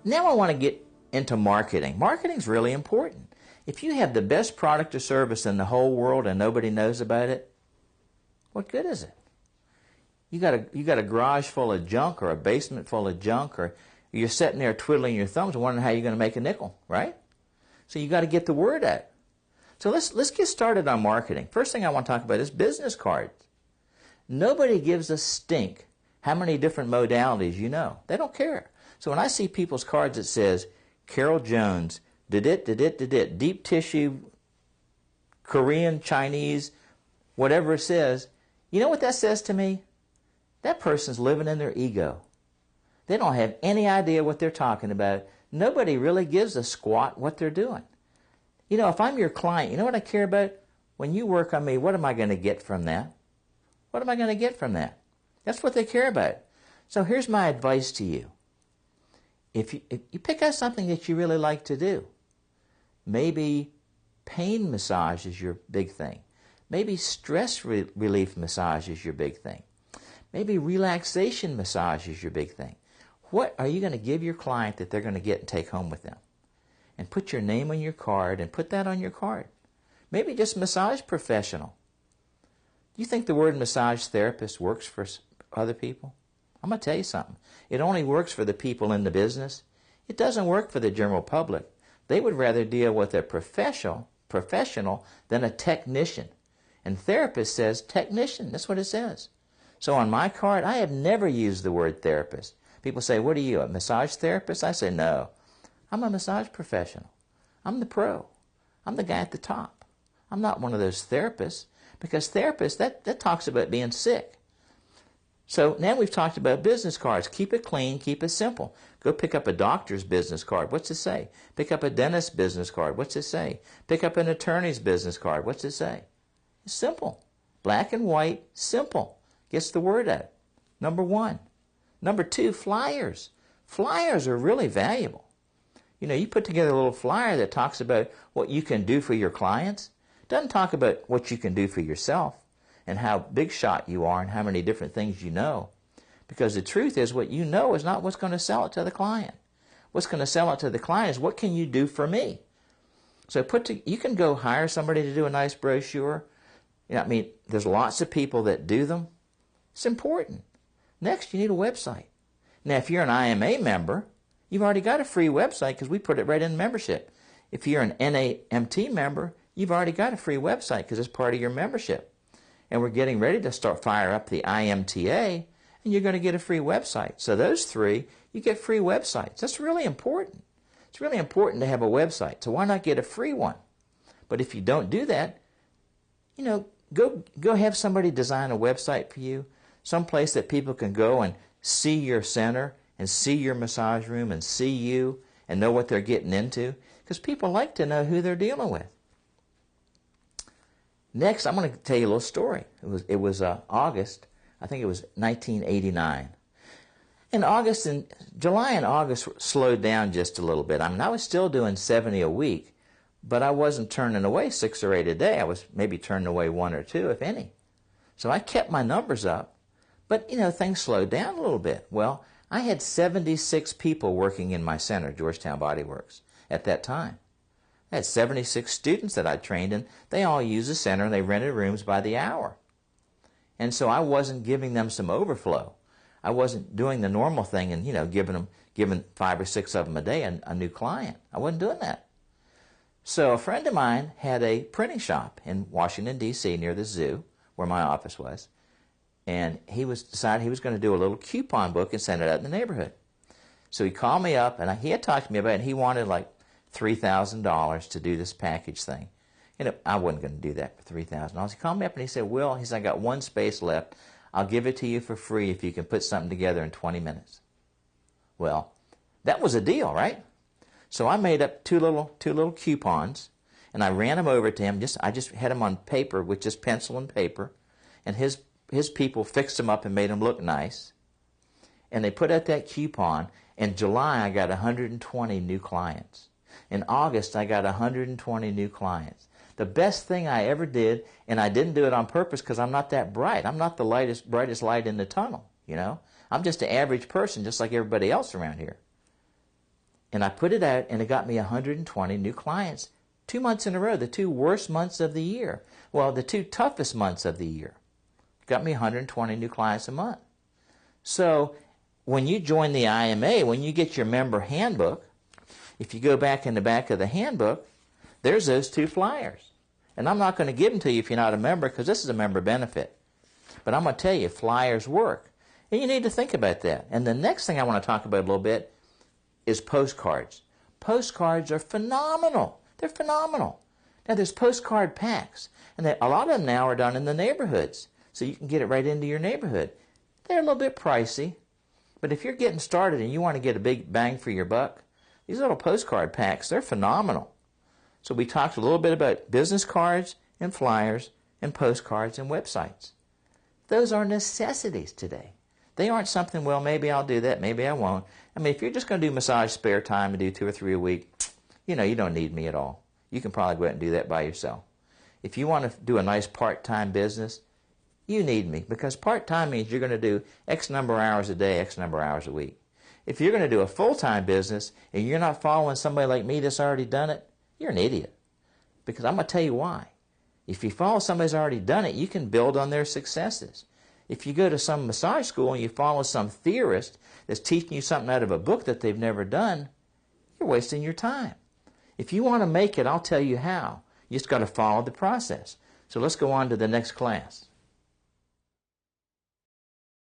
Now I want to get into marketing. Marketing is really important. If you have the best product or service in the whole world and nobody knows about it, what good is it? You got a garage full of junk or a basement full of junk, or you're sitting there twiddling your thumbs and wondering how you're going to make a nickel, right? So you got to get the word out. So let's get started on marketing. First thing I want to talk about is business cards. Nobody gives a stink how many different modalities you know. They don't care. So when I see people's cards that says Carol Jones, deep tissue, Korean, Chinese, whatever it says, you know what that says to me? That person's living in their ego. They don't have any idea what they're talking about. Nobody really gives a squat what they're doing. You know, if I'm your client, you know what I care about? When you work on me, what am I going to get from that? What am I going to get from that? That's what they care about. So here's my advice to you. If you pick out something that you really like to do, maybe pain massage is your big thing. Maybe stress relief massage is your big thing. Maybe relaxation massage is your big thing. What are you going to give your client that they're going to get and take home with them? And put your name on your card and put that on your card. Maybe just massage professional. Do you think the word massage therapist works for other people? I'm going to tell you something. It only works for the people in the business. It doesn't work for the general public. They would rather deal with a professional than a technician. And therapist says technician. That's what it says. So on my card, I have never used the word therapist. People say, what are you, a massage therapist? I say, no. I'm a massage professional. I'm the pro. I'm the guy at the top. I'm not one of those therapists, because therapists, that talks about being sick. So now we've talked about business cards. Keep it clean, keep it simple. Go pick up a doctor's business card. What's it say? Pick up a dentist's business card. What's it say? Pick up an attorney's business card. What's it say? It's simple. Black and white, simple. Gets the word out. Number one. Number two, flyers. Flyers are really valuable. You know, you put together a little flyer that talks about what you can do for your clients. It doesn't talk about what you can do for yourself and how big shot you are and how many different things you know. Because the truth is, what you know is not what's going to sell it to the client. What's going to sell it to the client is, what can you do for me? So you can go hire somebody to do a nice brochure. You know, I mean, there's lots of people that do them. It's important. Next, you need a website. Now, if you're an IMA member, you've already got a free website because we put it right in membership. If you're an NAMT member, you've already got a free website because it's part of your membership. And we're getting ready to start fire up the IMTA, and you're going to get a free website. So those three, you get free websites. That's really important. It's really important to have a website. So why not get a free one? But if you don't do that, you know, go have somebody design a website for you, someplace that people can go and see your center and see your massage room and see you and know what they're getting into, because people like to know who they're dealing with. Next, I'm going to tell you a little story. It was August, I think it was 1989. In July and August slowed down just a little bit. I mean, I was still doing 70 a week, but I wasn't turning away 6 or 8 a day. I was maybe turning away 1 or 2, if any. So I kept my numbers up, but, you know, things slowed down a little bit. Well, I had 76 people working in my center, Georgetown Body Works, at that time. I had 76 students that I trained, and they all used the center, and they rented rooms by the hour. And so I wasn't giving them some overflow. I wasn't doing the normal thing and, you know, giving 5 or 6 of them a day a new client. I wasn't doing that. So a friend of mine had a printing shop in Washington, D.C., near the zoo, where my office was. And he decided he was going to do a little coupon book and send it out in the neighborhood. So he called me up, and he had talked to me about it, and he wanted like $3,000 to do this package thing. And I wasn't going to do that for $3,000. He called me up and he said, Will, he said, I got 1 space left. I'll give it to you for free if you can put something together in 20 minutes. Well, that was a deal, right? So I made up two little coupons, and I ran them over to him. I just had them on paper with just pencil and paper, and his people fixed them up and made them look nice. And they put out that coupon. In July, I got 120 new clients. In August, I got 120 new clients. The best thing I ever did, and I didn't do it on purpose because I'm not that bright. I'm not the brightest light in the tunnel, you know. I'm just an average person, just like everybody else around here. And I put it out, and it got me 120 new clients 2 months in a row, the 2 worst months of the year. Well, the 2 toughest months of the year. Got me 120 new clients a month. So when you join the IMA, when you get your member handbook, if you go back in the back of the handbook, there's those 2 flyers. And I'm not going to give them to you if you're not a member, because this is a member benefit. But I'm going to tell you, flyers work. And you need to think about that. And the next thing I want to talk about a little bit is postcards. Postcards are phenomenal. They're phenomenal. Now, there's postcard packs. And a lot of them now are done in the neighborhoods. So you can get it right into your neighborhood. They're a little bit pricey. But if you're getting started and you want to get a big bang for your buck, these little postcard packs, they're phenomenal. So we talked a little bit about business cards and flyers and postcards and websites. Those are necessities today. They aren't something, well, maybe I'll do that, maybe I won't. I mean, if you're just going to do massage spare time and do 2 or 3 a week, you don't need me at all. You can probably go out and do that by yourself. If you want to do a nice part-time business, you need me, because part-time means you're going to do X number of hours a day, X number of hours a week. If you're going to do a full-time business and you're not following somebody like me that's already done it, you're an idiot. Because I'm going to tell you why. If you follow somebody who's already done it, you can build on their successes. If you go to some massage school and you follow some theorist that's teaching you something out of a book that they've never done, you're wasting your time. If you want to make it, I'll tell you how. You just got to follow the process. So let's go on to the next class.